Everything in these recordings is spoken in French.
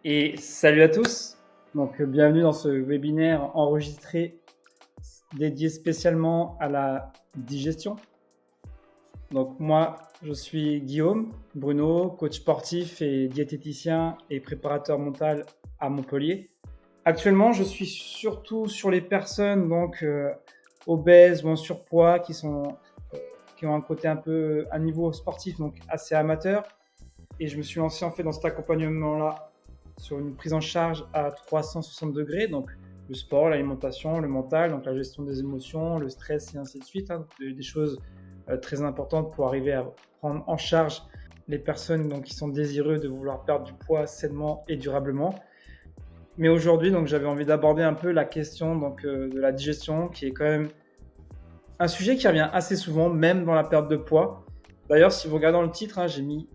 Et salut à tous. Donc, bienvenue dans ce webinaire enregistré dédié spécialement à la digestion. Donc, moi, je suis Guillaume Bruno, coach sportif et diététicien et préparateur mental à Montpellier. Actuellement, je suis surtout sur les personnes obèses ou en surpoids qui ont un côté un niveau sportif donc assez amateur. Et je me suis lancé en fait dans cet accompagnement-là sur une prise en charge à 360 degrés, donc le sport, l'alimentation, le mental, donc la gestion des émotions, le stress et ainsi de suite, des choses très importantes pour arriver à prendre en charge les personnes qui sont désireuses de vouloir perdre du poids sainement et durablement. Mais aujourd'hui, j'avais envie d'aborder un peu la question de la digestion, qui est quand même un sujet qui revient assez souvent, même dans la perte de poids. D'ailleurs, si vous regardez dans le titre, j'ai mis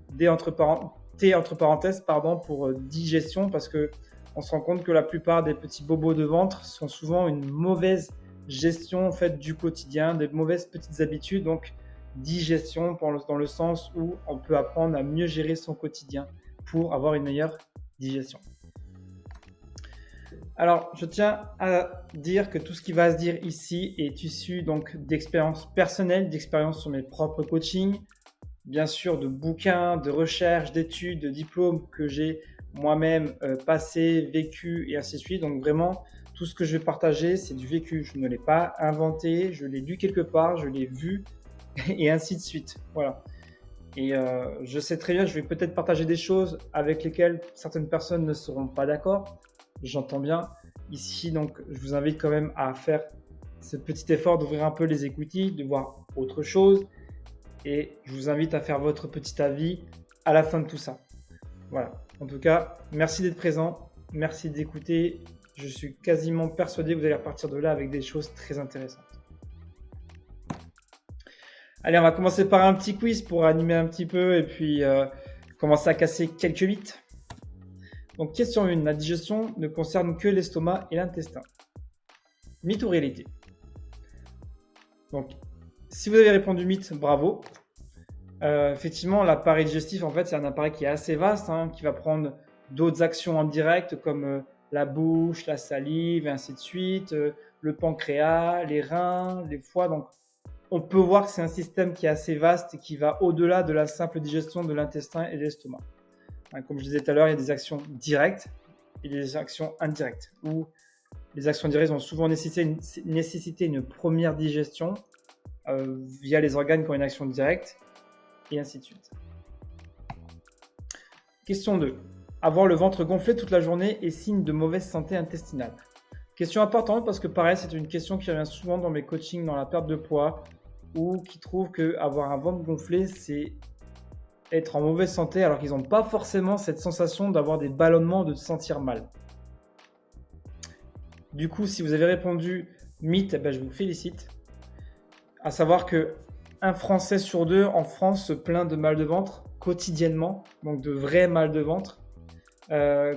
T entre parenthèses pour digestion, parce que on se rend compte que la plupart des petits bobos de ventre sont souvent une mauvaise gestion en fait du quotidien, des mauvaises petites habitudes. Donc digestion dans le sens où on peut apprendre à mieux gérer son quotidien pour avoir une meilleure digestion. Alors, je tiens à dire que tout ce qui va se dire ici est issu d'expériences personnelles, d'expériences sur mes propres coachings, bien sûr de bouquins, de recherches, d'études, de diplômes que j'ai moi-même passé, vécu et ainsi de suite. Donc vraiment, tout ce que je vais partager, c'est du vécu. Je ne l'ai pas inventé, je l'ai lu quelque part, je l'ai vu et ainsi de suite. Voilà. Et je sais très bien, je vais peut-être partager des choses avec lesquelles certaines personnes ne seront pas d'accord. J'entends bien. Ici, je vous invite quand même à faire ce petit effort d'ouvrir un peu les écoutilles, de voir autre chose. Et je vous invite à faire votre petit avis à la fin de tout ça. Voilà. En tout cas, merci d'être présent. Merci d'écouter. Je suis quasiment persuadé que vous allez repartir de là avec des choses très intéressantes. Allez, on va commencer par un petit quiz pour animer un petit peu et puis commencer à casser quelques mythes. Donc, question 1. La digestion ne concerne que l'estomac et l'intestin. Mythe ou réalité? Donc, si vous avez répondu mythe, bravo. Effectivement, l'appareil digestif, en fait, c'est un appareil qui est assez vaste, qui va prendre d'autres actions en direct comme la bouche, la salive, et ainsi de suite, le pancréas, les reins, les foies. Donc, on peut voir que c'est un système qui est assez vaste et qui va au-delà de la simple digestion de l'intestin et de l'estomac. Comme je disais tout à l'heure, il y a des actions directes et des actions indirectes. Où les actions directes vont souvent nécessiter une première digestion via les organes qui ont une action directe, et ainsi de suite. Question 2. Avoir le ventre gonflé toute la journée est signe de mauvaise santé intestinale. Question importante parce que pareil, c'est une question qui revient souvent dans mes coachings dans la perte de poids ou qui trouvent qu'avoir un ventre gonflé, c'est être en mauvaise santé alors qu'ils n'ont pas forcément cette sensation d'avoir des ballonnements, de se sentir mal. Du coup, si vous avez répondu mythe, je vous félicite. À savoir que un Français sur deux en France se plaint de mal de ventre quotidiennement, donc de vrai mal de ventre,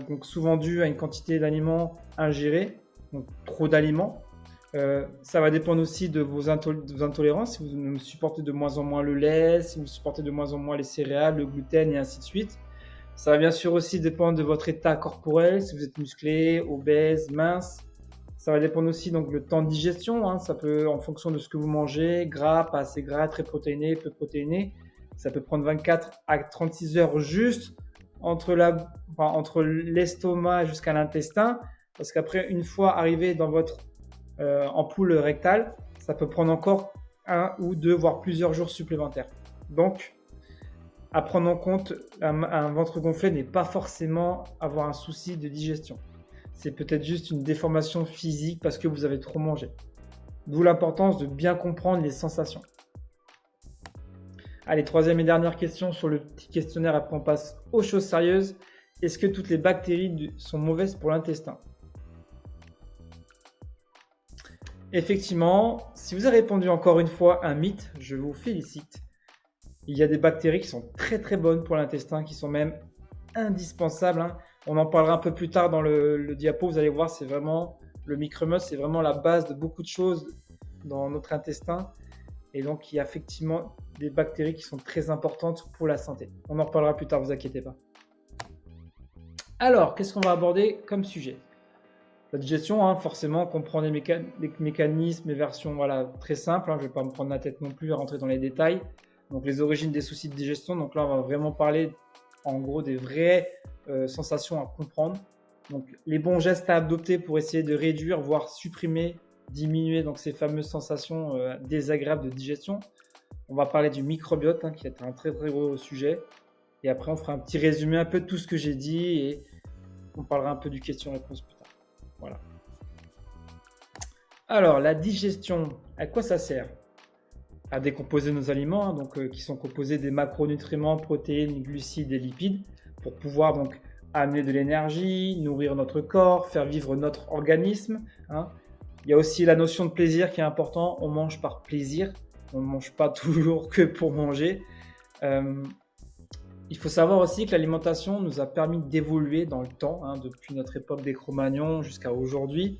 donc souvent dû à une quantité d'aliments ingérés, donc trop d'aliments. Ça va dépendre aussi de vos intolérances, si vous supportez de moins en moins le lait, si vous supportez de moins en moins les céréales, le gluten et ainsi de suite. Ça va bien sûr aussi dépendre de votre état corporel, si vous êtes musclé, obèse, mince. Ça va dépendre aussi le temps de digestion, ça peut en fonction de ce que vous mangez, gras, pas assez gras, très protéiné, peu protéiné. Ça peut prendre 24 à 36 heures juste entre l'estomac jusqu'à l'intestin, parce qu'après, une fois arrivé dans votre ampoule rectale, ça peut prendre encore 1 ou 2, voire plusieurs jours supplémentaires. Donc, à prendre en compte, un ventre gonflé n'est pas forcément avoir un souci de digestion. C'est peut-être juste une déformation physique parce que vous avez trop mangé. D'où l'importance de bien comprendre les sensations. Allez, troisième et dernière question sur le petit questionnaire, après on passe aux choses sérieuses. Est-ce que toutes les bactéries sont mauvaises pour l'intestin? Effectivement, si vous avez répondu encore une fois un mythe, je vous félicite. Il y a des bactéries qui sont très très bonnes pour l'intestin, qui sont même indispensables. On en parlera un peu plus tard dans le diapo, vous allez voir, c'est vraiment le microbiote, c'est vraiment la base de beaucoup de choses dans notre intestin. Et donc, il y a effectivement des bactéries qui sont très importantes pour la santé. On en reparlera plus tard, vous inquiétez pas. Alors, qu'est-ce qu'on va aborder comme sujet? La digestion, hein, forcément, comprend des mécanismes, des versions voilà, très simples. Je ne vais pas me prendre la tête non plus à rentrer dans les détails. Donc, les origines des soucis de digestion. Donc là, on va vraiment parler, en gros, des vraies sensations à comprendre. Donc, les bons gestes à adopter pour essayer de réduire, voire supprimer, diminuer donc, ces fameuses sensations désagréables de digestion. On va parler du microbiote, qui est un très, très gros sujet. Et après, on fera un petit résumé un peu de tout ce que j'ai dit et on parlera un peu du question-réponse plus tard. Voilà. Alors, la digestion, à quoi ça sert? À décomposer nos aliments, qui sont composés des macronutriments, protéines, glucides et lipides, pour pouvoir donc amener de l'énergie, nourrir notre corps, faire vivre notre organisme. Il y a aussi la notion de plaisir qui est important. On mange par plaisir. On ne mange pas toujours que pour manger. Il faut savoir aussi que l'alimentation nous a permis d'évoluer dans le temps, depuis notre époque des Cro-Magnons jusqu'à aujourd'hui.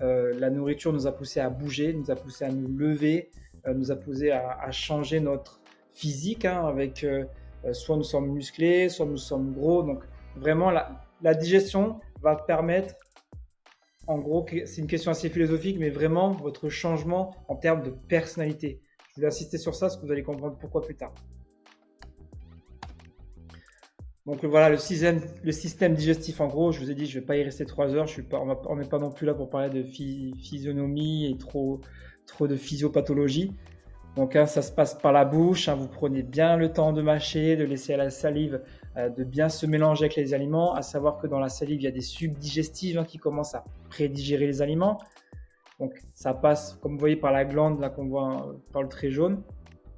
La nourriture nous a poussé à bouger, nous a poussé à nous lever, nous a poussé à changer notre physique, avec soit nous sommes musclés, soit nous sommes gros. Donc vraiment, la digestion va permettre, en gros, c'est une question assez philosophique, mais vraiment votre changement en termes de personnalité. Je voulais insister sur ça, parce que vous allez comprendre pourquoi plus tard. Donc voilà, le système digestif, en gros, je vous ai dit, je ne vais pas y rester 3 heures. On n'est pas non plus là pour parler de physionomie et trop de physiopathologie. Donc ça se passe par la bouche. Vous prenez bien le temps de mâcher, de laisser à la salive de bien se mélanger avec les aliments. À savoir que dans la salive, il y a des sucs digestifs qui commencent à prédigérer les aliments. Donc ça passe, comme vous voyez, par la glande là qu'on voit par le trait jaune.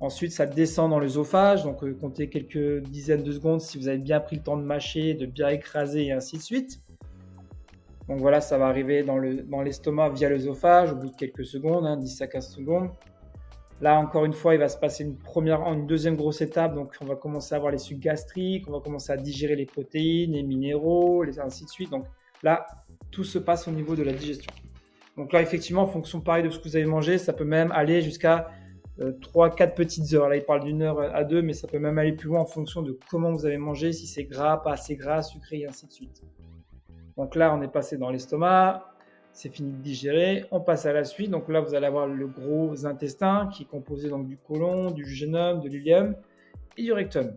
Ensuite, ça descend dans l'œsophage, donc comptez quelques dizaines de secondes si vous avez bien pris le temps de mâcher, de bien écraser et ainsi de suite. Donc voilà, ça va arriver dans l'estomac via l'œsophage au bout de quelques secondes, 10 à 15 secondes. Là, encore une fois, il va se passer une deuxième grosse étape. Donc, on va commencer à avoir les sucs gastriques, on va commencer à digérer les protéines, les minéraux, ainsi de suite. Donc là, tout se passe au niveau de la digestion. Donc là, effectivement, en fonction pareil de ce que vous avez mangé, ça peut même aller jusqu'à 3-4 petites heures. Là, il parle d'une heure à 2, mais ça peut même aller plus loin en fonction de comment vous avez mangé, si c'est gras, pas assez gras, sucré, et ainsi de suite. Donc là, on est passé dans l'estomac, c'est fini de digérer, on passe à la suite. Donc là, vous allez avoir le gros intestin qui est composé donc du côlon, du jejunum, de l'iléum et du rectum.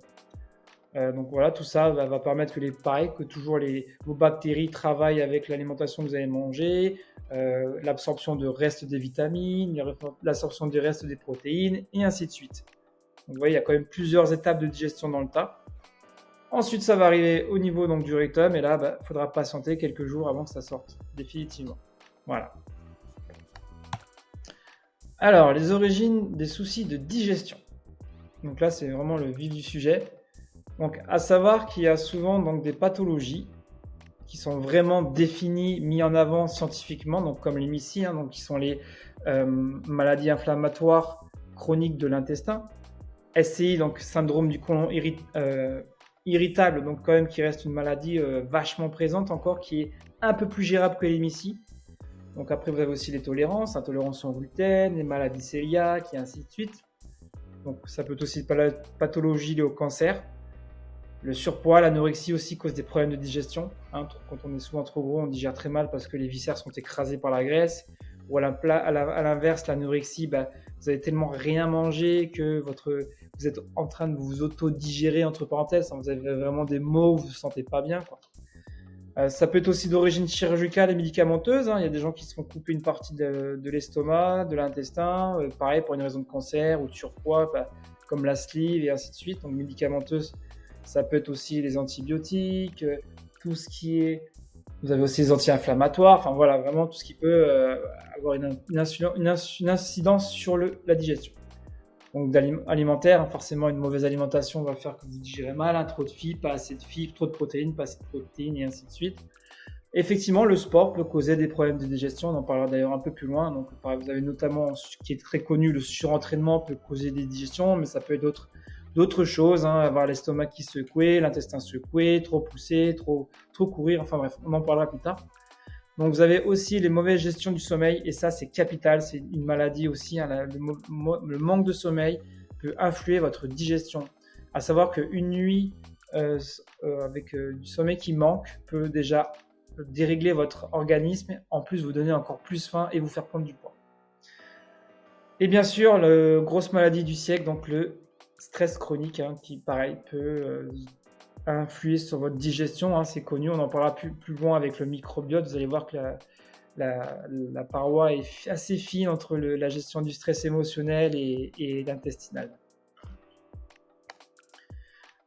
Donc voilà, tout ça va permettre que toujours vos bactéries travaillent avec l'alimentation que vous avez mangée, l'absorption de restes des vitamines, l'absorption des restes des protéines, et ainsi de suite. Donc vous voyez, il y a quand même plusieurs étapes de digestion dans le tas. Ensuite, ça va arriver au niveau donc, du rectum, et là, il faudra patienter quelques jours avant que ça sorte définitivement. Voilà. Alors, les origines des soucis de digestion. Donc là, c'est vraiment le vif du sujet. Donc, à savoir qu'il y a souvent donc, des pathologies qui sont vraiment définies, mises en avant scientifiquement, donc comme les MICI, donc qui sont les maladies inflammatoires chroniques de l'intestin. SCI, donc syndrome du côlon irritable, donc quand même qui reste une maladie vachement présente encore, qui est un peu plus gérable que les MICI. Donc après, vous avez aussi les tolérances, intolérance au gluten, les maladies cœliaques, et ainsi de suite. Donc ça peut aussi être pathologie liée au cancer. Le surpoids, l'anorexie aussi cause des problèmes de digestion. Quand on est souvent trop gros, on digère très mal parce que les viscères sont écrasés par la graisse. Ou à l'inverse, l'anorexie, vous avez tellement rien mangé que vous êtes en train de vous auto-digérer, entre parenthèses. Vous avez vraiment des maux où vous ne vous sentez pas bien. Ça peut être aussi d'origine chirurgicale et médicamenteuse. Il y a des gens qui se font couper une partie de l'estomac, de l'intestin, pareil pour une raison de cancer ou de surpoids, comme la sleeve et ainsi de suite. Donc médicamenteuse, ça peut être aussi les antibiotiques, tout ce qui est... Vous avez aussi les anti-inflammatoires, enfin voilà, vraiment tout ce qui peut avoir une incidence sur la digestion. Donc alimentaire, forcément une mauvaise alimentation va faire que vous digérez mal, trop de fibres, pas assez de fibres, trop de protéines, pas assez de protéines et ainsi de suite. Effectivement, le sport peut causer des problèmes de digestion, on en parlera d'ailleurs un peu plus loin. Donc, vous avez notamment ce qui est très connu, le surentraînement peut causer des digestions, mais ça peut être d'autres choses, avoir l'estomac qui secouait, l'intestin secoué, trop pousser, trop courir, enfin bref, on en parlera plus tard. Donc vous avez aussi les mauvaises gestions du sommeil, et ça c'est capital, c'est une maladie aussi, le manque de sommeil peut influer votre digestion. À savoir qu'une nuit avec du sommeil qui manque peut déjà dérégler votre organisme, en plus vous donner encore plus faim et vous faire prendre du poids. Et bien sûr, la grosse maladie du siècle, donc le stress chronique, qui pareil peut influer sur votre digestion, c'est connu, on en parlera plus loin avec le microbiote, vous allez voir que la paroi est assez fine entre la gestion du stress émotionnel et l'intestinal.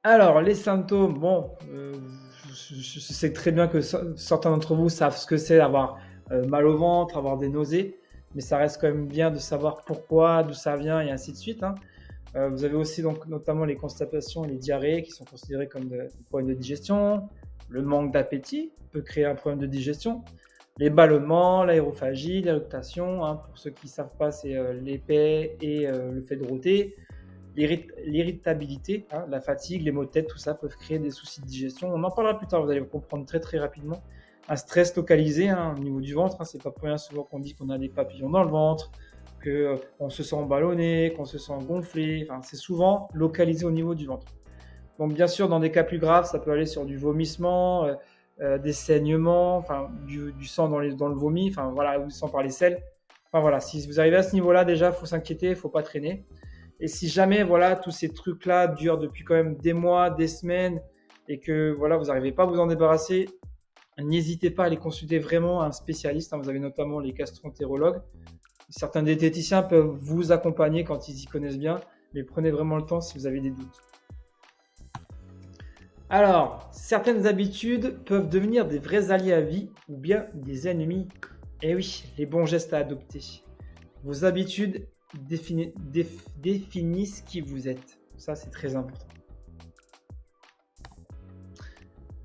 Alors, les symptômes, bon, je sais très bien que certains d'entre vous savent ce que c'est d'avoir mal au ventre, avoir des nausées, mais ça reste quand même bien de savoir pourquoi, d'où ça vient et ainsi de suite. Vous avez aussi donc notamment les constipations et les diarrhées qui sont considérées comme des problèmes de digestion. Le manque d'appétit peut créer un problème de digestion. Les ballonnements, l'aérophagie, l'éructation, pour ceux qui ne savent pas, c'est l'épée et le fait de rôter. L'irritabilité, la fatigue, les maux de tête, tout ça peuvent créer des soucis de digestion. On en parlera plus tard, vous allez comprendre très très rapidement. Un stress localisé au niveau du ventre, c'est pas pour rien souvent qu'on dit qu'on a des papillons dans le ventre, qu'on se sent ballonné, qu'on se sent gonflé, c'est souvent localisé au niveau du ventre. Donc bien sûr, dans des cas plus graves, ça peut aller sur du vomissement, des saignements, du sang dans le vomi, ou du sang par les selles. Si vous arrivez à ce niveau-là, déjà, il faut s'inquiéter, il ne faut pas traîner. Et si jamais tous ces trucs-là durent depuis quand même des mois, des semaines, et que vous n'arrivez pas à vous en débarrasser, n'hésitez pas à aller consulter vraiment un spécialiste. Vous avez notamment les gastroentérologues. Certains diététiciens peuvent vous accompagner quand ils y connaissent bien, mais prenez vraiment le temps si vous avez des doutes. Alors, certaines habitudes peuvent devenir des vrais alliés à vie ou bien des ennemis. Eh oui, les bons gestes à adopter. Vos habitudes définissent qui vous êtes. Ça, c'est très important.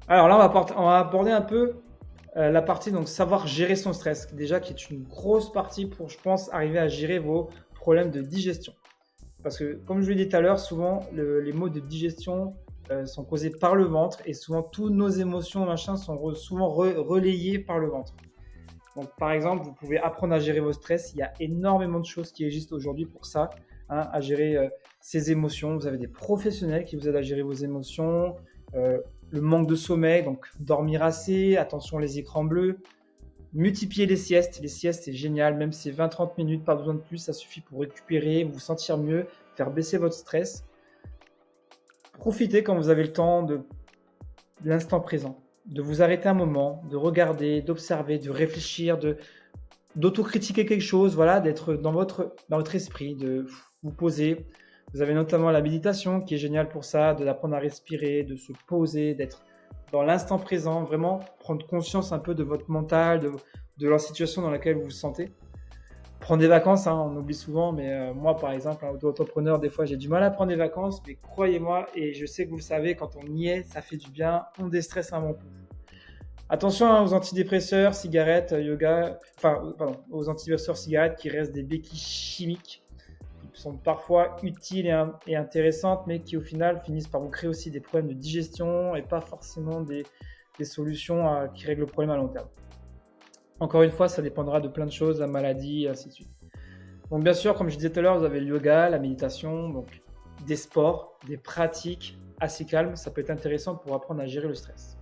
Alors là, on va aborder un peu la partie donc savoir gérer son stress, déjà qui est une grosse partie pour, je pense, arriver à gérer vos problèmes de digestion. Parce que, comme je l'ai dit tout à l'heure, souvent, les maux de digestion sont causés par le ventre et souvent, toutes nos émotions, sont souvent relayées par le ventre. Donc, par exemple, vous pouvez apprendre à gérer vos stress. Il y a énormément de choses qui existent aujourd'hui pour ça, à gérer ces émotions. Vous avez des professionnels qui vous aident à gérer vos émotions, le manque de sommeil, donc dormir assez, attention les écrans bleus, multiplier les siestes. Les siestes, c'est génial, même si c'est 20-30 minutes, pas besoin de plus, ça suffit pour récupérer, vous sentir mieux, faire baisser votre stress. Profitez quand vous avez le temps de l'instant présent, de vous arrêter un moment, de regarder, d'observer, de réfléchir, d'autocritiquer quelque chose, d'être dans votre esprit, de vous poser. Vous avez notamment la méditation qui est géniale pour ça, de d'apprendre à respirer, de se poser, d'être dans l'instant présent, vraiment prendre conscience un peu de votre mental, de la situation dans laquelle vous vous sentez. Prendre des vacances, on oublie souvent, mais moi par exemple, auto-entrepreneur, des fois j'ai du mal à prendre des vacances, mais croyez-moi, et je sais que vous le savez, quand on y est, ça fait du bien, on déstresse un bon coup. Attention aux antidépresseurs, cigarettes, aux antidépresseurs, cigarettes qui restent des béquilles chimiques qui sont parfois utiles et intéressantes, mais qui au final finissent par vous créer aussi des problèmes de digestion et pas forcément des solutions qui règlent le problème à long terme. Encore une fois, ça dépendra de plein de choses, la maladie, et ainsi de suite. Donc bien sûr, comme je disais tout à l'heure, vous avez le yoga, la méditation, donc des sports, des pratiques assez calmes. Ça peut être intéressant pour apprendre à gérer le stress.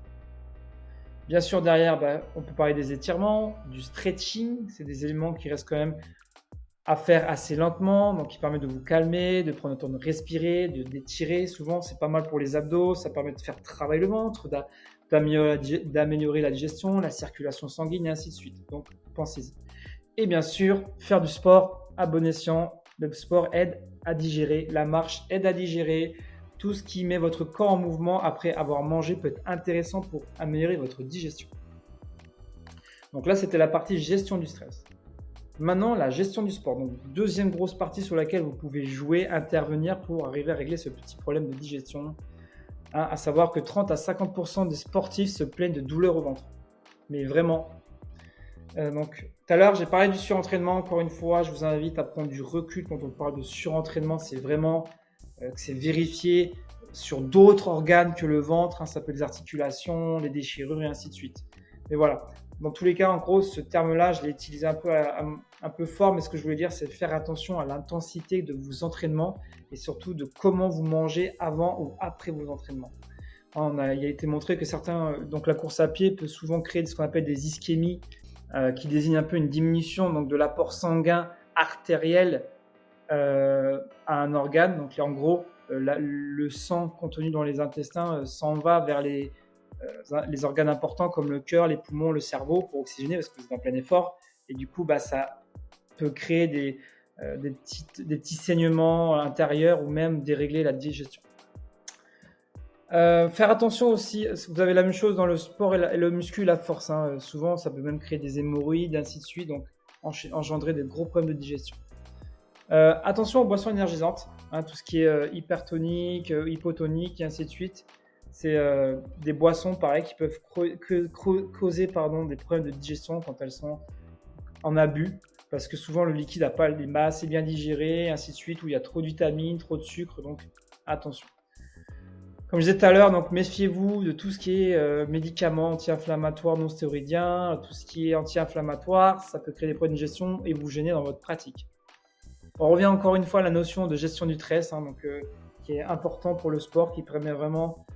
Bien sûr, derrière, on peut parler des étirements, du stretching. C'est des éléments qui restent quand même à faire assez lentement, donc qui permettent de vous calmer, de prendre le temps de respirer, d'étirer. Souvent, c'est pas mal pour les abdos. Ça permet de faire travailler le ventre, d'améliorer la digestion, la circulation sanguine et ainsi de suite. Donc, pensez-y. Et bien sûr, faire du sport à bon escient. Le sport aide à digérer, la marche aide à digérer. Tout ce qui met votre corps en mouvement après avoir mangé peut être intéressant pour améliorer votre digestion. Donc là, c'était la partie gestion du stress. Maintenant, la gestion du sport. Donc, deuxième grosse partie sur laquelle vous pouvez jouer, intervenir pour arriver à régler ce petit problème de digestion. À savoir que 30 à 50% des sportifs se plaignent de douleurs au ventre. Mais vraiment. Donc, tout à l'heure, j'ai parlé du surentraînement. Encore une fois, je vous invite à prendre du recul quand on parle de surentraînement. C'est vraiment que c'est vérifié sur d'autres organes que le ventre. Ça peut être les articulations, les déchirures et ainsi de suite. Mais voilà. Dans tous les cas, en gros, ce terme-là, je l'ai utilisé un peu fort, mais ce que je voulais dire, c'est de faire attention à l'intensité de vos entraînements et surtout de comment vous mangez avant ou après vos entraînements. Il a été montré que donc la course à pied peut souvent créer ce qu'on appelle des ischémies, qui désignent un peu une diminution donc, de l'apport sanguin artériel à un organe. Donc en gros, le sang contenu dans les intestins s'en va vers les organes importants comme le cœur, les poumons, le cerveau pour oxygéner parce que c'est en plein effort. Et du coup, ça peut créer des petits saignements intérieurs ou même dérégler la digestion. Faire attention aussi, vous avez la même chose dans le sport et le muscu, la force. Souvent, ça peut même créer des hémorroïdes, ainsi de suite, donc engendrer des gros problèmes de digestion. Attention aux boissons énergisantes, tout ce qui est hypertonique, hypotonique et ainsi de suite. C'est des boissons, pareil, qui peuvent causer des problèmes de digestion quand elles sont en abus, parce que souvent le liquide n'a pas assez bien digéré, ainsi de suite, où il y a trop de vitamines, trop de sucre, donc attention. Comme je disais tout à l'heure, donc méfiez-vous de tout ce qui est médicaments anti-inflammatoires non stéroïdiens, tout ce qui est anti-inflammatoire, ça peut créer des problèmes de digestion et vous gêner dans votre pratique. On revient encore une fois à la notion de gestion du stress, qui est important pour le sport, qui permet vraiment,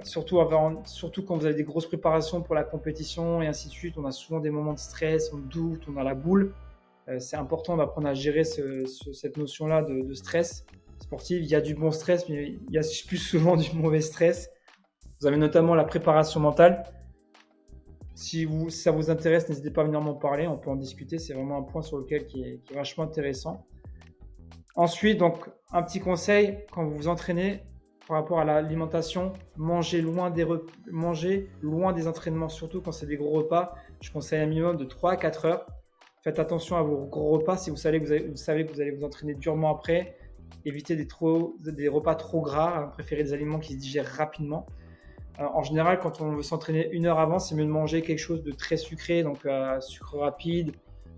surtout quand vous avez des grosses préparations pour la compétition et ainsi de suite, on a souvent des moments de stress, on doute, on a la boule. C'est important d'apprendre à gérer cette notion-là de stress sportif. Il y a du bon stress, mais il y a plus souvent du mauvais stress. Vous avez notamment la préparation mentale. Si ça vous intéresse, n'hésitez pas à venir m'en parler, on peut en discuter. C'est vraiment un point sur lequel qui est vachement intéressant. Ensuite, donc, un petit conseil, quand vous vous entraînez par rapport à l'alimentation, mangez loin des entraînements, surtout quand c'est des gros repas. Je conseille un minimum de 3 à 4 heures. Faites attention à vos gros repas si vous savez que vous allez vous entraîner durement après. Évitez des repas trop gras, préférez des aliments qui se digèrent rapidement. En général, quand on veut s'entraîner 1 heure avant, c'est mieux de manger quelque chose de très sucré, donc sucre rapide,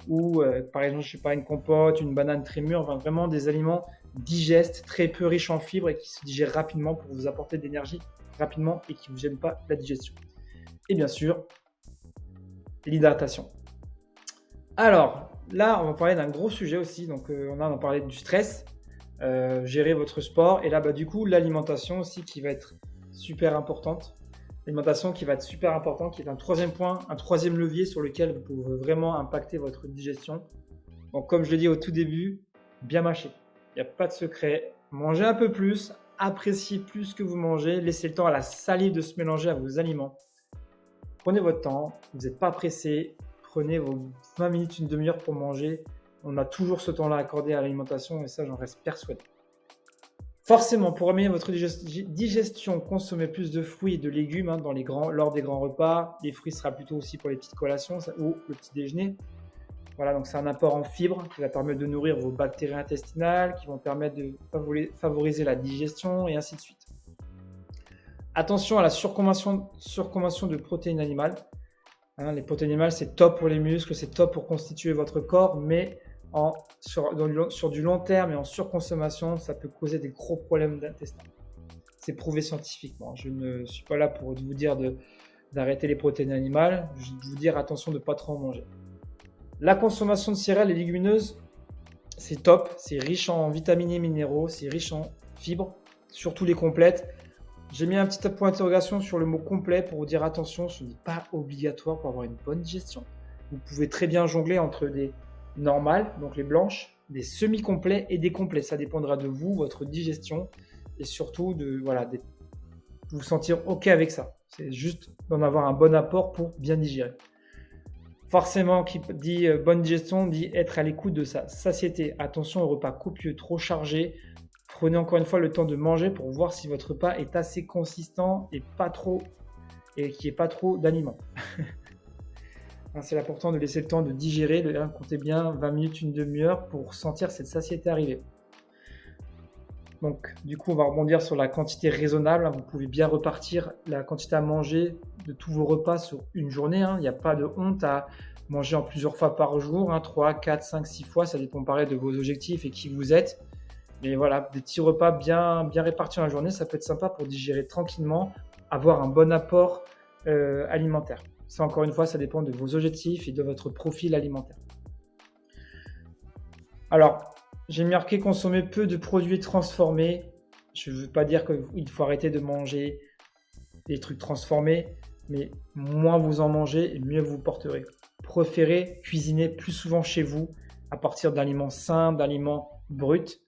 ou par exemple, je sais pas, une compote, une banane très mûre, vraiment des aliments digestes, très peu riches en fibres et qui se digèrent rapidement pour vous apporter de l'énergie rapidement et qui ne vous gênent pas la digestion. Et bien sûr, l'hydratation. Alors, là, on va parler d'un gros sujet aussi, donc on a parlé du stress, gérer votre sport, et là, du coup, l'alimentation aussi qui va être super importante. L'alimentation qui va être super importante, qui est un troisième point, un troisième levier sur lequel vous pouvez vraiment impacter votre digestion. Donc, comme je l'ai dit au tout début, bien mâcher. Il n'y a pas de secret. Mangez un peu plus, appréciez plus ce que vous mangez, laissez le temps à la salive de se mélanger à vos aliments. Prenez votre temps, vous n'êtes pas pressé, prenez vos 20 minutes, une demi-heure pour manger. On a toujours ce temps-là accordé à l'alimentation et ça, j'en reste persuadé. Forcément, pour améliorer votre digestion, consommez plus de fruits et de légumes lors des grands repas. Les fruits sera plutôt aussi pour les petites collations ou le petit déjeuner. Voilà, donc c'est un apport en fibres qui va permettre de nourrir vos bactéries intestinales, qui vont permettre de favoriser la digestion et ainsi de suite. Attention à la surconsommation de protéines animales. Les protéines animales, c'est top pour les muscles, c'est top pour constituer votre corps, mais sur du long terme et en surconsommation, ça peut causer des gros problèmes d'intestin. C'est prouvé scientifiquement. Je ne suis pas là pour vous dire d'arrêter les protéines animales, je vais vous dire attention de ne pas trop en manger. La consommation de céréales et légumineuses, c'est top, c'est riche en vitamines et minéraux, c'est riche en fibres, surtout les complètes. J'ai mis un petit point d'interrogation sur le mot complet pour vous dire attention, ce n'est pas obligatoire pour avoir une bonne digestion. Vous pouvez très bien jongler entre des normales, donc les blanches, des semi-complets et des complets. Ça dépendra de vous, votre digestion et surtout de vous sentir OK avec ça. C'est juste d'en avoir un bon apport pour bien digérer. Forcément, qui dit bonne digestion dit être à l'écoute de sa satiété. Attention aux repas copieux, trop chargés. Prenez encore une fois le temps de manger pour voir si votre repas est assez consistant et qu'il n'y ait pas trop d'aliments. C'est important de laisser le temps de digérer. Comptez bien 20 minutes, une demi-heure pour sentir cette satiété arriver. Donc, du coup, on va rebondir sur la quantité raisonnable. Vous pouvez bien repartir la quantité à manger de tous vos repas sur une journée. Il n'y a pas de honte à manger en plusieurs fois par jour, 3, 4, 5, 6 fois. Ça dépend pareil de vos objectifs et qui vous êtes. Mais voilà, des petits repas bien répartis dans la journée, ça peut être sympa pour digérer tranquillement, avoir un bon apport alimentaire. Ça, encore une fois, ça dépend de vos objectifs et de votre profil alimentaire. Alors, j'ai marqué consommer peu de produits transformés. Je ne veux pas dire qu'il faut arrêter de manger des trucs transformés, mais moins vous en mangez et mieux vous vous porterez. Préférez cuisiner plus souvent chez vous à partir d'aliments sains, d'aliments bruts.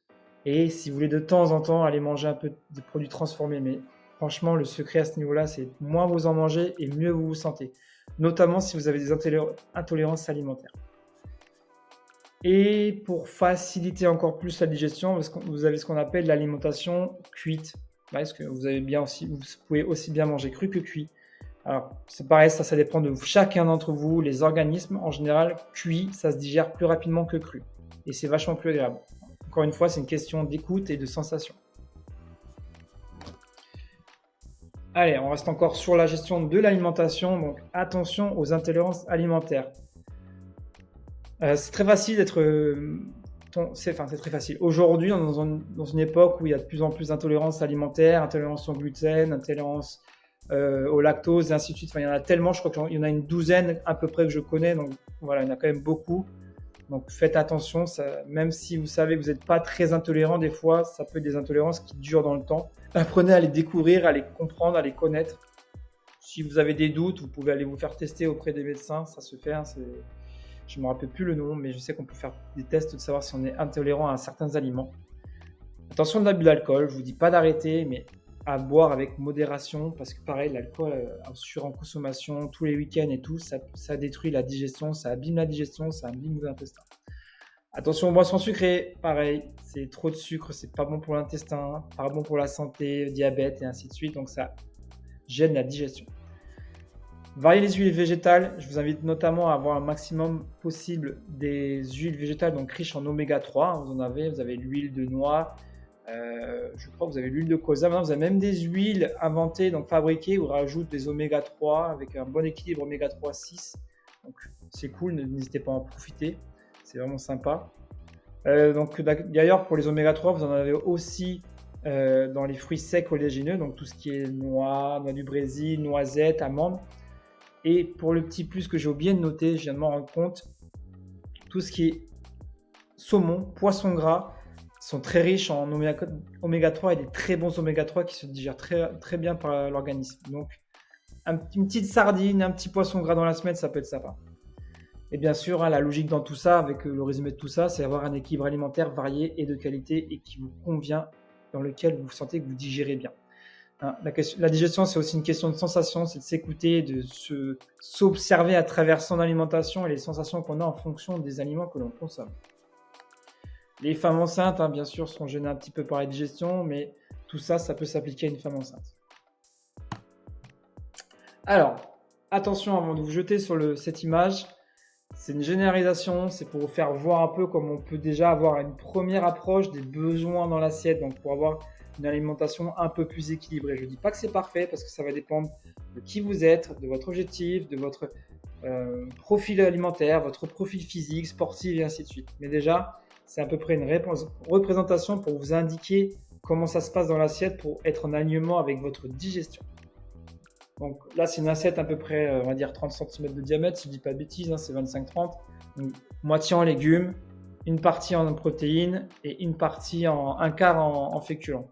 Et si vous voulez de temps en temps aller manger un peu de produits transformés, mais franchement, le secret à ce niveau-là, c'est moins vous en mangez et mieux vous vous sentez. Notamment si vous avez des intolérances alimentaires. Et pour faciliter encore plus la digestion, vous avez ce qu'on appelle l'alimentation cuite. Parce que vous pouvez aussi bien manger cru que cuit. Alors, c'est pareil, ça dépend de chacun d'entre vous. Les organismes, en général, cuit, ça se digère plus rapidement que cru. Et c'est vachement plus agréable. Encore une fois, c'est une question d'écoute et de sensation. Allez, on reste encore sur la gestion de l'alimentation. Donc, attention aux intolérances alimentaires. C'est très facile d'être... c'est très facile. Aujourd'hui, on est dans une époque où il y a de plus en plus d'intolérances alimentaires, intolérance au gluten, intolérance au lactose, et ainsi de suite. Enfin, il y en a tellement, je crois qu'il y en a une douzaine à peu près que je connais. Donc voilà, il y en a quand même beaucoup. Donc faites attention, même si vous savez que vous n'êtes pas très intolérant, des fois, ça peut être des intolérances qui durent dans le temps. Apprenez à les découvrir, à les comprendre, à les connaître. Si vous avez des doutes, vous pouvez aller vous faire tester auprès des médecins, ça se fait. Je ne me rappelle plus le nom, mais je sais qu'on peut faire des tests de savoir si on est intolérant à certains aliments. Attention de l'abus d'alcool, je ne vous dis pas d'arrêter, mais à boire avec modération, parce que pareil, l'alcool sur en consommation tous les week-ends et tout, ça détruit la digestion, ça abîme la digestion, ça abîme vos intestins. Attention aux boissons sucrées, pareil, c'est trop de sucre, c'est pas bon pour l'intestin, pas bon pour la santé, diabète et ainsi de suite, donc ça gêne la digestion. Variez les huiles végétales, je vous invite notamment à avoir un maximum possible des huiles végétales, donc riches en oméga 3, vous avez l'huile de noix, je crois que vous avez l'huile de colza, maintenant vous avez même des huiles inventées, donc fabriquées, où on rajoute des oméga 3 avec un bon équilibre oméga 3 6, donc c'est cool, n'hésitez pas à en profiter, c'est vraiment sympa. Donc d'ailleurs pour les oméga 3, vous en avez aussi dans les fruits secs oléagineux, donc tout ce qui est noix du Brésil, noisettes, amandes. Et pour le petit plus que j'ai oublié de noter, je viens de m'en rendre compte, tout ce qui est saumon, poisson gras, sont très riches en oméga 3 et des très bons oméga 3 qui se digèrent très, très bien par l'organisme. Donc, une petite sardine, un petit poisson gras dans la semaine, ça peut être sympa. Et bien sûr, la logique dans tout ça, avec le résumé de tout ça, c'est avoir un équilibre alimentaire varié et de qualité et qui vous convient, dans lequel vous sentez que vous digérez bien. La digestion, c'est aussi une question de sensation, c'est de s'écouter, de s'observer à travers son alimentation et les sensations qu'on a en fonction des aliments que l'on consomme. Les femmes enceintes, bien sûr, seront gênées un petit peu par la digestion, mais tout ça, ça peut s'appliquer à une femme enceinte. Alors, attention avant de vous jeter sur cette image, c'est une généralisation, c'est pour vous faire voir un peu comme on peut déjà avoir une première approche des besoins dans l'assiette, donc pour avoir une alimentation un peu plus équilibrée. Je ne dis pas que c'est parfait parce que ça va dépendre de qui vous êtes, de votre objectif, de votre profil alimentaire, votre profil physique, sportif et ainsi de suite. Mais déjà, c'est à peu près une représentation pour vous indiquer comment ça se passe dans l'assiette pour être en alignement avec votre digestion. Donc là, c'est une assiette à peu près, on va dire 30 cm de diamètre, si je ne dis pas de bêtises, c'est 25-30. Donc, moitié en légumes, une partie en protéines et une partie un quart en féculents.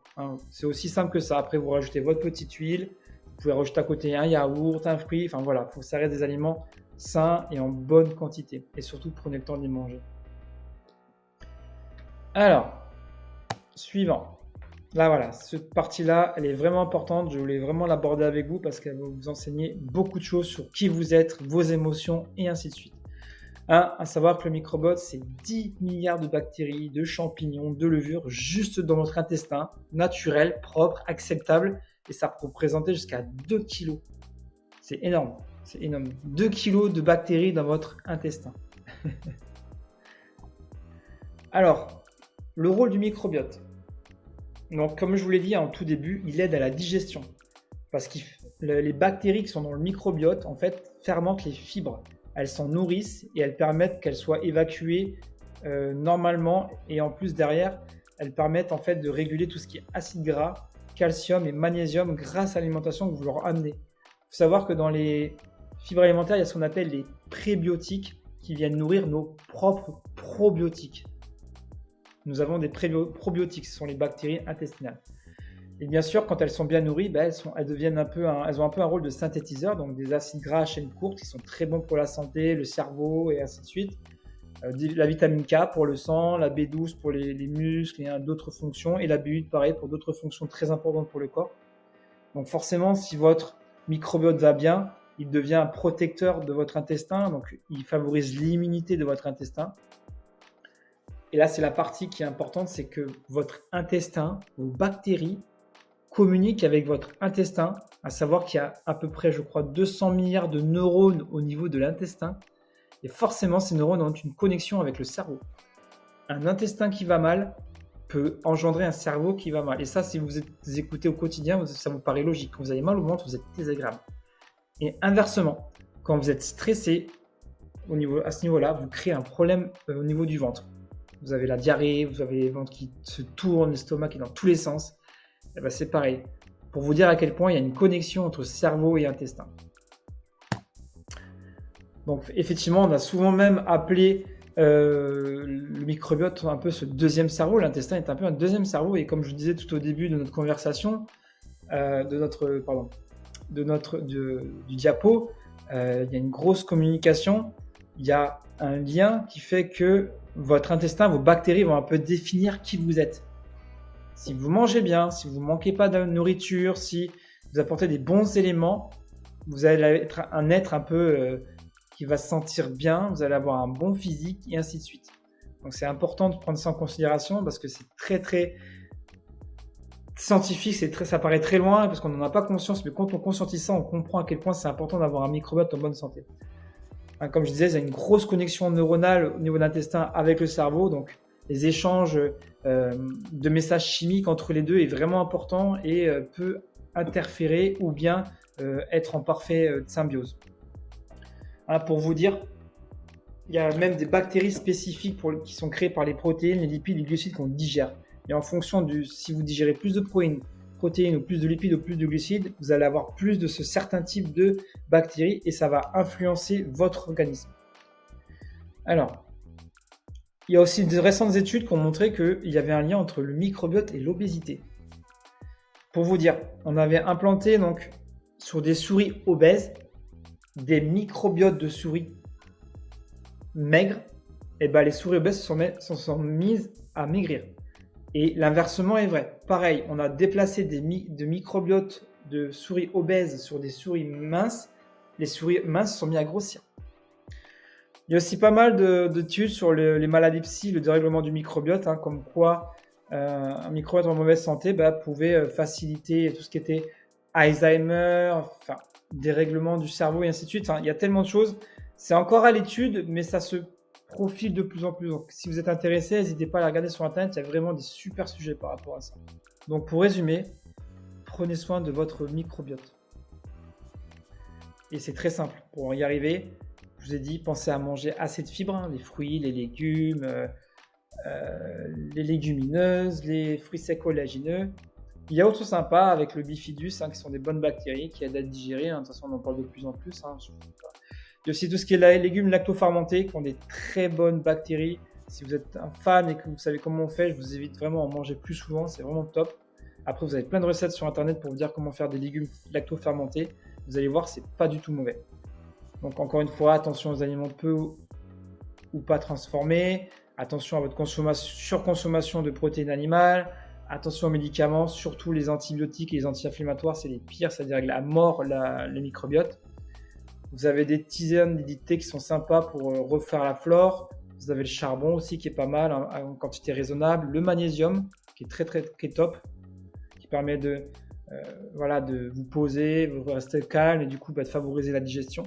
C'est aussi simple que ça. Après, vous rajoutez votre petite huile. Vous pouvez rajouter à côté un yaourt, un fruit. Enfin voilà, il faut que ça reste des aliments sains et en bonne quantité. Et surtout, prenez le temps d'y manger. Alors, suivant. Là, voilà, cette partie-là, elle est vraiment importante. Je voulais vraiment l'aborder avec vous parce qu'elle va vous enseigner beaucoup de choses sur qui vous êtes, vos émotions et ainsi de suite. À savoir que le microbiote, c'est 10 milliards de bactéries, de champignons, de levures juste dans votre intestin, naturel, propre, acceptable, et ça peut représenter jusqu'à 2 kg. C'est énorme, 2 kg de bactéries dans votre intestin. Alors, le rôle du microbiote. Donc, comme je vous l'ai dit en tout début, il aide à la digestion. Parce que les bactéries qui sont dans le microbiote, en fait, fermentent les fibres. Elles s'en nourrissent et elles permettent qu'elles soient évacuées normalement. Et en plus, derrière, elles permettent en fait de réguler tout ce qui est acide gras, calcium et magnésium grâce à l'alimentation que vous leur amenez. Il faut savoir que dans les fibres alimentaires, il y a ce qu'on appelle les prébiotiques qui viennent nourrir nos propres probiotiques. Nous avons des probiotiques, ce sont les bactéries intestinales. Et bien sûr, quand elles sont bien nourries, elles ont un peu un rôle de synthétiseur, donc des acides gras à chaîne courte qui sont très bons pour la santé, le cerveau et ainsi de suite. La vitamine K pour le sang, la B12 pour les muscles et d'autres fonctions, et la B8 pareil pour d'autres fonctions très importantes pour le corps. Donc forcément, si votre microbiote va bien, il devient un protecteur de votre intestin, donc il favorise l'immunité de votre intestin. Et là, c'est la partie qui est importante, c'est que votre intestin, vos bactéries, communiquent avec votre intestin, à savoir qu'il y a à peu près, je crois, 200 milliards de neurones au niveau de l'intestin. Et forcément, ces neurones ont une connexion avec le cerveau. Un intestin qui va mal peut engendrer un cerveau qui va mal. Et ça, si vous écoutez au quotidien, ça vous paraît logique. Quand vous avez mal au ventre, vous êtes désagréable. Et inversement, quand vous êtes stressé, à ce niveau-là, vous créez un problème au niveau du ventre. Vous avez la diarrhée, vous avez le ventre qui se tourne, l'estomac qui est dans tous les sens. Et ben c'est pareil. Pour vous dire à quel point il y a une connexion entre cerveau et intestin. Donc effectivement, on a souvent même appelé le microbiote un peu ce deuxième cerveau. L'intestin est un peu un deuxième cerveau. Et comme je disais tout au début de notre conversation, du diapo, il y a une grosse communication. Il y a un lien qui fait que votre intestin, vos bactéries vont un peu définir qui vous êtes. Si vous mangez bien, si vous ne manquez pas de nourriture, si vous apportez des bons éléments, vous allez être un être un peu qui va se sentir bien, vous allez avoir un bon physique et ainsi de suite. Donc c'est important de prendre ça en considération parce que c'est très très scientifique, ça paraît très loin parce qu'on n'en a pas conscience, mais quand on conscientise ça, on comprend à quel point c'est important d'avoir un microbiote en bonne santé. Comme je disais, il y a une grosse connexion neuronale au niveau de l'intestin avec le cerveau, donc les échanges de messages chimiques entre les deux est vraiment important et peut interférer ou bien être en parfaite symbiose. Pour vous dire, il y a même des bactéries spécifiques qui sont créées par les protéines, les lipides, les glucides qu'on digère. Et en fonction si vous digérez plus de protéines ou plus de lipides ou plus de glucides, vous allez avoir plus de ce certain type de bactéries et ça va influencer votre organisme. Alors, il y a aussi de récentes études qui ont montré qu'il y avait un lien entre le microbiote et l'obésité. Pour vous dire, on avait implanté donc sur des souris obèses des microbiotes de souris maigres, et ben les souris obèses se sont mises à maigrir. Et l'inversement est vrai. Pareil, on a déplacé de microbiotes de souris obèses sur des souris minces. Les souris minces se sont mises à grossir. Il y a aussi pas mal d'études sur les maladies psy, le dérèglement du microbiote, comme quoi un microbiote en mauvaise santé pouvait faciliter tout ce qui était Alzheimer, dérèglement du cerveau et ainsi de suite. Il y a tellement de choses. C'est encore à l'étude, mais ça se profile de plus en plus. Donc, si vous êtes intéressé, n'hésitez pas à la regarder sur Internet. Il y a vraiment des super sujets par rapport à ça. Donc, pour résumer, prenez soin de votre microbiote. Et c'est très simple. Pour y arriver, je vous ai dit, pensez à manger assez de fibres, les fruits, les légumes, les légumineuses, les fruits secs oléagineux. Il y a autre sympa avec le bifidus, qui sont des bonnes bactéries qui aident à digérer. De toute façon, on en parle de plus en plus. Il y a aussi tout ce qui est les légumes lactofermentés qui ont des très bonnes bactéries. Si vous êtes un fan et que vous savez comment on fait, je vous invite vraiment à en manger plus souvent. C'est vraiment top. Après, vous avez plein de recettes sur Internet pour vous dire comment faire des légumes lactofermentés. Vous allez voir, c'est pas du tout mauvais. Donc encore une fois, attention aux aliments peu ou pas transformés. Attention à votre surconsommation de protéines animales. Attention aux médicaments, surtout les antibiotiques et les anti-inflammatoires, c'est les pires, ça dérègle à mort le microbiote. Vous avez des tisanes, des thés qui sont sympas pour refaire la flore. Vous avez le charbon aussi qui est pas mal, en quantité raisonnable. Le magnésium qui est top, qui permet de vous poser, vous rester calme et du coup de favoriser la digestion.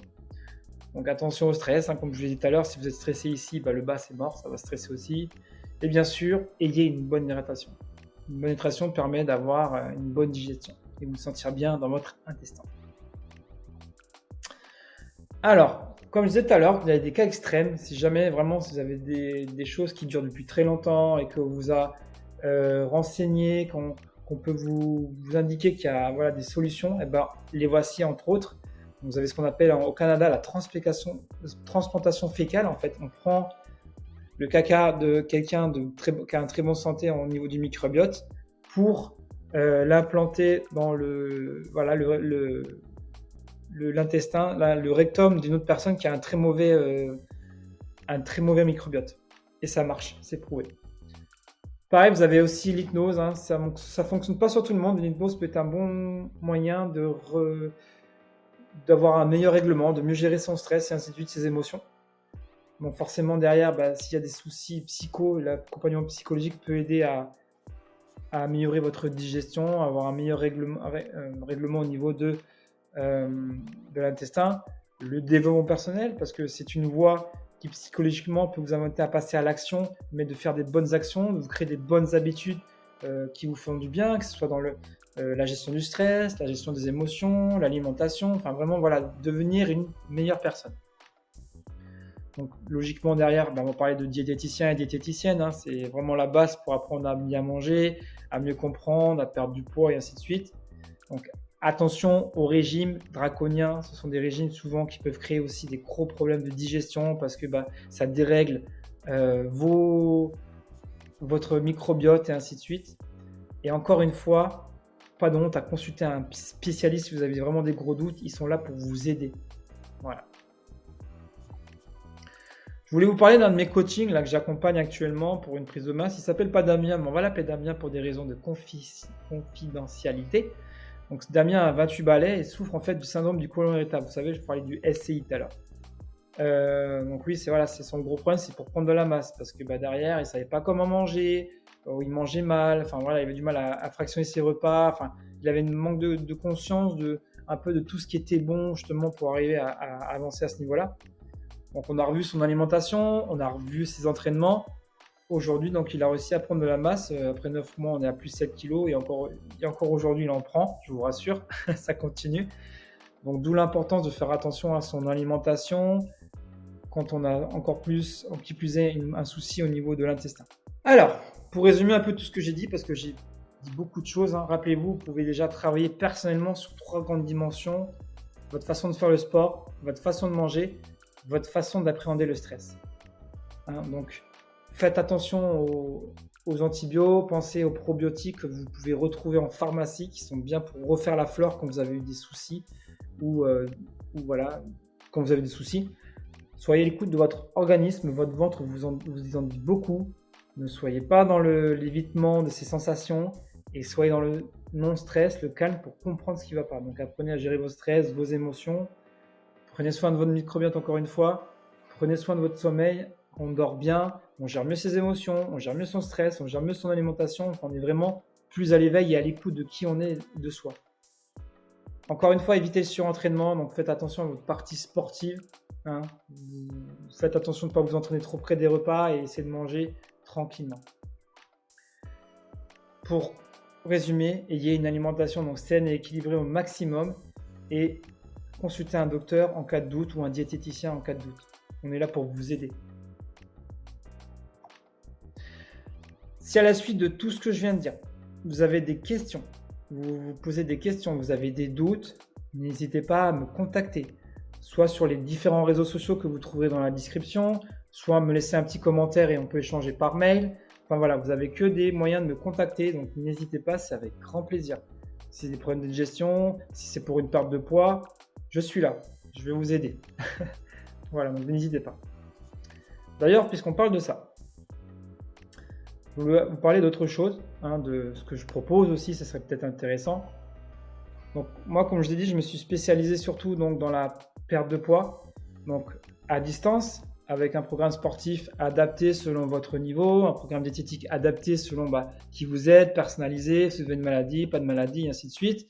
Donc attention au stress, comme je l'ai dit tout à l'heure, si vous êtes stressé ici, le bas c'est mort, ça va stresser aussi. Et bien sûr, ayez une bonne hydratation. Une bonne hydratation permet d'avoir une bonne digestion et vous sentir bien dans votre intestin. Alors, comme je disais tout à l'heure, il y a des cas extrêmes. Si jamais vraiment vous avez des choses qui durent depuis très longtemps et que vous a renseigné, qu'on peut vous indiquer qu'il y a des solutions, les voici entre autres. Vous avez ce qu'on appelle au Canada la transplantation fécale. En fait, on prend le caca de quelqu'un qui a une très bonne santé au niveau du microbiote pour l'implanter dans l'intestin, le rectum d'une autre personne qui a un très mauvais microbiote. Et ça marche, c'est prouvé. Pareil, vous avez aussi l'hypnose. Hein, ça ne fonctionne pas sur tout le monde. L'hypnose peut être un bon moyen d'avoir un meilleur règlement, de mieux gérer son stress et ainsi de suite, ses émotions. Donc forcément, derrière, s'il y a des soucis psycho, l'accompagnement psychologique peut aider à améliorer votre digestion, à avoir un meilleur règlement au niveau de l'intestin. Le développement personnel, parce que c'est une voie qui psychologiquement peut vous amener à passer à l'action, mais de faire des bonnes actions, de vous créer des bonnes habitudes qui vous font du bien, que ce soit dans la gestion du stress, la gestion des émotions, l'alimentation, enfin vraiment voilà, devenir une meilleure personne. Donc logiquement derrière, on va parler de diététiciens et diététiciennes, hein, c'est vraiment la base pour apprendre à bien manger, à mieux comprendre, à perdre du poids et ainsi de suite. Donc attention aux régimes draconiens, ce sont des régimes souvent qui peuvent créer aussi des gros problèmes de digestion parce que ça dérègle votre microbiote et ainsi de suite. Et encore une fois, pas de honte à consulter un spécialiste si vous avez vraiment des gros doutes, ils sont là pour vous aider. Voilà. Je voulais vous parler d'un de mes coachings là, que j'accompagne actuellement pour une prise de masse. Il s'appelle pas Damien, mais on va l'appeler Damien pour des raisons de confidentialité. Donc Damien a 28 balais et souffre en fait du syndrome du côlon irritable. Vous savez, je parlais du SCI tout à l'heure. Donc oui, c'est son gros problème, c'est pour prendre de la masse parce que derrière, il savait pas comment manger, il mangeait mal, enfin voilà, il avait du mal à fractionner ses repas, enfin il avait un manque de conscience un peu de tout ce qui était bon justement pour arriver à avancer à ce niveau-là. Donc on a revu son alimentation, on a revu ses entraînements. Aujourd'hui, donc il a réussi à prendre de la masse. Après 9 mois, on est à plus 7 kg et encore aujourd'hui, il en prend, je vous rassure, ça continue. Donc d'où l'importance de faire attention à son alimentation quand on a qui plus est, un souci au niveau de l'intestin. Alors, pour résumer un peu tout ce que j'ai dit, parce que j'ai dit beaucoup de choses, hein, rappelez-vous, vous pouvez déjà travailler personnellement sur 3 grandes dimensions. Votre façon de faire le sport, votre façon de manger, votre façon d'appréhender le stress. Hein, donc, faites attention aux antibiotiques, pensez aux probiotiques que vous pouvez retrouver en pharmacie qui sont bien pour refaire la flore quand vous avez eu des soucis ou voilà, quand vous avez des soucis. Soyez à l'écoute de votre organisme, votre ventre vous en dit beaucoup. Ne soyez pas dans l'évitement de ces sensations et soyez dans le non-stress, le calme pour comprendre ce qui ne va pas. Donc apprenez à gérer vos stress, vos émotions. Prenez soin de votre microbiote encore une fois. Prenez soin de votre sommeil. On dort bien, on gère mieux ses émotions, on gère mieux son stress, on gère mieux son alimentation. On est vraiment plus à l'éveil et à l'écoute de qui on est, de soi. Encore une fois, évitez le surentraînement. Donc faites attention à votre partie sportive. Hein. Faites attention de ne pas vous entraîner trop près des repas et essayez de manger tranquillement. Pour résumer, ayez une alimentation donc saine et équilibrée au maximum et consultez un docteur en cas de doute ou un diététicien en cas de doute. On est là pour vous aider. Si à la suite de tout ce que je viens de dire, vous avez des questions, vous vous posez des questions, vous avez des doutes, n'hésitez pas à me contacter, soit sur les différents réseaux sociaux que vous trouverez dans la description, soit me laisser un petit commentaire et on peut échanger par mail. Enfin voilà, vous n'avez que des moyens de me contacter, donc n'hésitez pas, c'est avec grand plaisir. Si c'est des problèmes de digestion, si c'est pour une perte de poids, je suis là, je vais vous aider. Voilà, donc n'hésitez pas. D'ailleurs, puisqu'on parle de ça, je voulais vous parler d'autre chose, hein, de ce que je propose aussi, ça serait peut-être intéressant. Donc moi, comme je l'ai dit, je me suis spécialisé surtout donc, dans la perte de poids, donc à distance, avec un programme sportif adapté selon votre niveau, un programme diététique adapté selon qui vous êtes, personnalisé, si vous avez une maladie, pas de maladie, et ainsi de suite.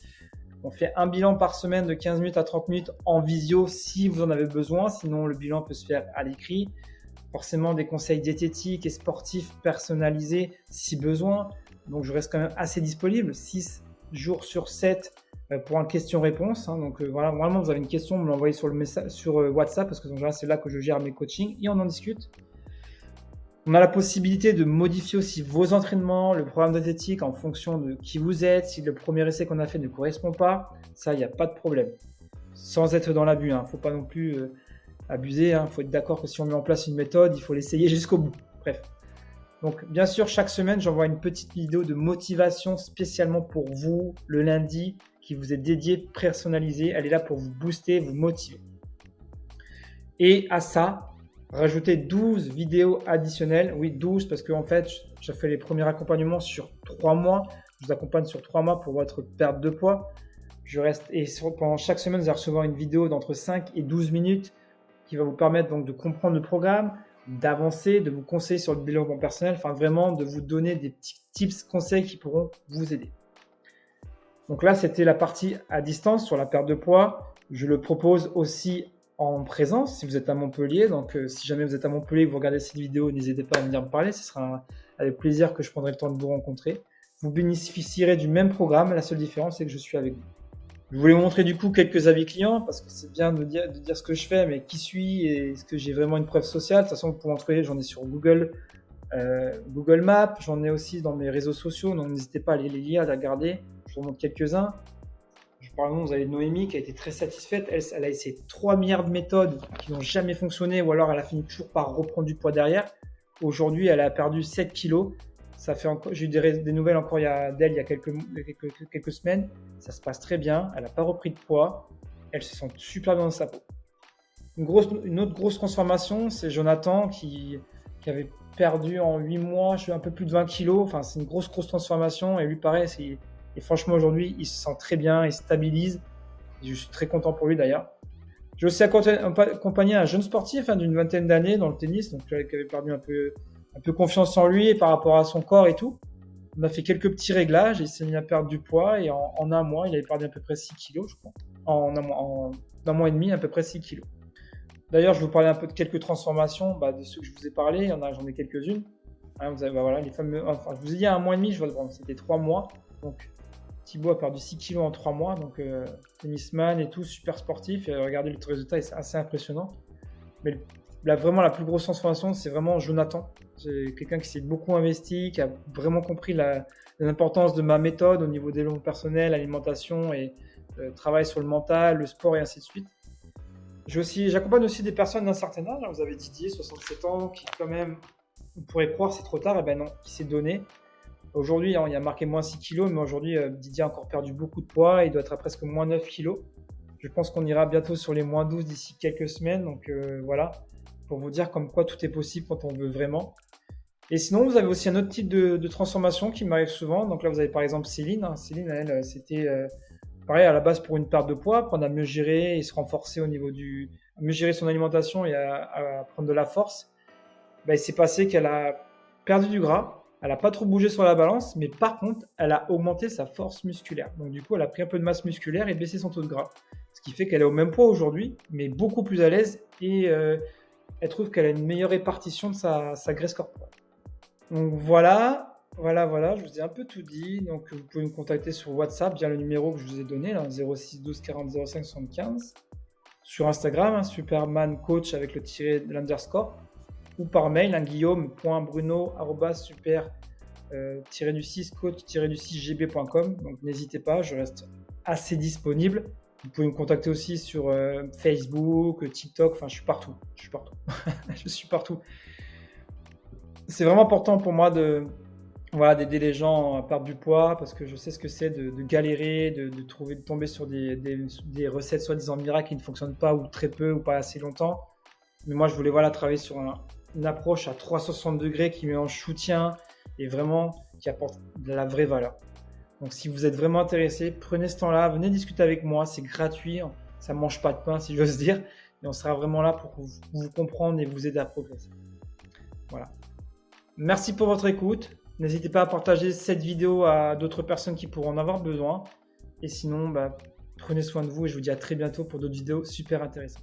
On fait un bilan par semaine de 15 minutes à 30 minutes en visio si vous en avez besoin, sinon le bilan peut se faire à l'écrit. Forcément des conseils diététiques et sportifs personnalisés si besoin. Donc je reste quand même assez disponible, 6 jours sur 7 pour un question-réponse. Hein. Donc voilà, vraiment vous avez une question, vous me l'envoyez sur WhatsApp parce que en général, c'est là que je gère mes coachings et on en discute. On a la possibilité de modifier aussi vos entraînements, le programme diététique en fonction de qui vous êtes. Si le premier essai qu'on a fait ne correspond pas, ça, il n'y a pas de problème. Sans être dans l'abus, il ne faut pas non plus abuser. Il faut être d'accord que si on met en place une méthode, il faut l'essayer jusqu'au bout. Bref. Donc, bien sûr, chaque semaine, j'envoie une petite vidéo de motivation spécialement pour vous, le lundi, qui vous est dédiée, personnalisée. Elle est là pour vous booster, vous motiver. Et à ça, rajouter 12 vidéos additionnelles. Oui, 12 parce qu'en fait, j'ai fait les premiers accompagnements sur 3 mois. Je vous accompagne sur 3 mois pour votre perte de poids. Pendant chaque semaine, vous allez recevoir une vidéo d'entre 5 et 12 minutes qui va vous permettre donc de comprendre le programme, d'avancer, de vous conseiller sur le développement personnel, enfin vraiment de vous donner des petits tips, conseils qui pourront vous aider. Donc là, c'était la partie à distance sur la perte de poids. Je le propose aussi en présence si vous êtes à Montpellier. Donc si jamais vous êtes à Montpellier et que vous regardez cette vidéo, n'hésitez pas à venir me parler. Ce sera avec plaisir que je prendrai le temps de vous rencontrer. Vous bénéficierez du même programme. La seule différence, c'est que je suis avec vous. Je voulais vous montrer du coup quelques avis clients parce que c'est bien de dire ce que je fais, mais qui suis et est-ce que j'ai vraiment une preuve sociale. De toute façon, vous pouvez en trouver, j'en ai sur Google Maps, j'en ai aussi dans mes réseaux sociaux, donc n'hésitez pas à aller les lire, à les regarder. Je vous montre quelques-uns. Par exemple, vous avez Noémie qui a été très satisfaite. Elle a essayé 3 milliards de méthodes qui n'ont jamais fonctionné ou alors elle a fini toujours par reprendre du poids derrière. Aujourd'hui, elle a perdu 7 kilos. J'ai eu des nouvelles encore d'elle il y a quelques semaines. Ça se passe très bien. Elle n'a pas repris de poids. Elle se sent super bien dans sa peau. Une autre grosse transformation, c'est Jonathan qui avait perdu en 8 mois, un peu plus de 20 kilos. Enfin, c'est une grosse transformation. Et lui, pareil, et franchement, aujourd'hui, il se sent très bien, il stabilise. Et je suis très content pour lui d'ailleurs. J'ai aussi accompagné un jeune sportif d'une vingtaine d'années dans le tennis, donc qui avait perdu un peu confiance en lui et par rapport à son corps et tout. On a fait quelques petits réglages et il s'est mis à perdre du poids et en un mois, il avait perdu à peu près 6 kilos, je crois. En un mois et demi, à peu près 6 kilos. D'ailleurs, je vais vous parler un peu de quelques transformations de ceux que je vous ai parlé. J'en ai quelques-unes. Voilà, les fameux. Enfin, je vous ai dit un mois et demi, c'était 3 mois. Donc, Thibaut a perdu 6 kilos en 3 mois. Donc, tennisman et tout, super sportif. Et regardez le résultat, c'est assez impressionnant. Mais vraiment, la plus grosse transformation, c'est vraiment Jonathan. C'est quelqu'un qui s'est beaucoup investi, qui a vraiment compris l'importance de ma méthode au niveau développement personnel, alimentation et travail sur le mental, le sport et ainsi de suite. J'accompagne aussi des personnes d'un certain âge. Vous avez Didier, 67 ans, qui quand même, on pourrait croire c'est trop tard, et ben non, qui s'est donné. Aujourd'hui, il a marqué moins 6 kilos, mais aujourd'hui, Didier a encore perdu beaucoup de poids. Il doit être à presque moins 9 kilos. Je pense qu'on ira bientôt sur les moins 12 d'ici quelques semaines. Donc voilà, pour vous dire comme quoi tout est possible quand on veut vraiment. Et sinon, vous avez aussi un autre type de transformation qui m'arrive souvent. Donc là, vous avez par exemple Céline. Céline, elle, c'était pareil à la base pour une perte de poids, apprendre à mieux gérer et se renforcer à mieux gérer son alimentation et à prendre de la force. Il s'est passé qu'elle a perdu du gras. Elle n'a pas trop bougé sur la balance, mais par contre, elle a augmenté sa force musculaire. Donc du coup, elle a pris un peu de masse musculaire et baissé son taux de gras. Ce qui fait qu'elle est au même poids aujourd'hui, mais beaucoup plus à l'aise et elle trouve qu'elle a une meilleure répartition de sa graisse corporelle. Donc voilà, je vous ai un peu tout dit. Donc vous pouvez me contacter sur WhatsApp via le numéro que je vous ai donné, là, 06 12 40 05 75. Sur Instagram, Superman Coach avec le tiré de l'underscore. Ou par mail, guillaume.bruno-super-coach-gb.com. Donc n'hésitez pas, je reste assez disponible. Vous pouvez me contacter aussi sur Facebook, TikTok, enfin je suis partout. Je suis partout. C'est vraiment important pour moi d'aider les gens à perdre du poids parce que je sais ce que c'est de galérer, de tomber sur des recettes soi-disant miracles qui ne fonctionnent pas ou très peu ou pas assez longtemps. Mais moi, je voulais travailler sur une approche à 360 degrés qui mélange soutien et vraiment qui apporte de la vraie valeur. Donc, si vous êtes vraiment intéressé, prenez ce temps-là, venez discuter avec moi, c'est gratuit, ça ne mange pas de pain si j'ose dire, et on sera vraiment là pour vous comprendre et vous aider à progresser. Voilà. Merci pour votre écoute. N'hésitez pas à partager cette vidéo à d'autres personnes qui pourront en avoir besoin. Et sinon, prenez soin de vous et je vous dis à très bientôt pour d'autres vidéos super intéressantes.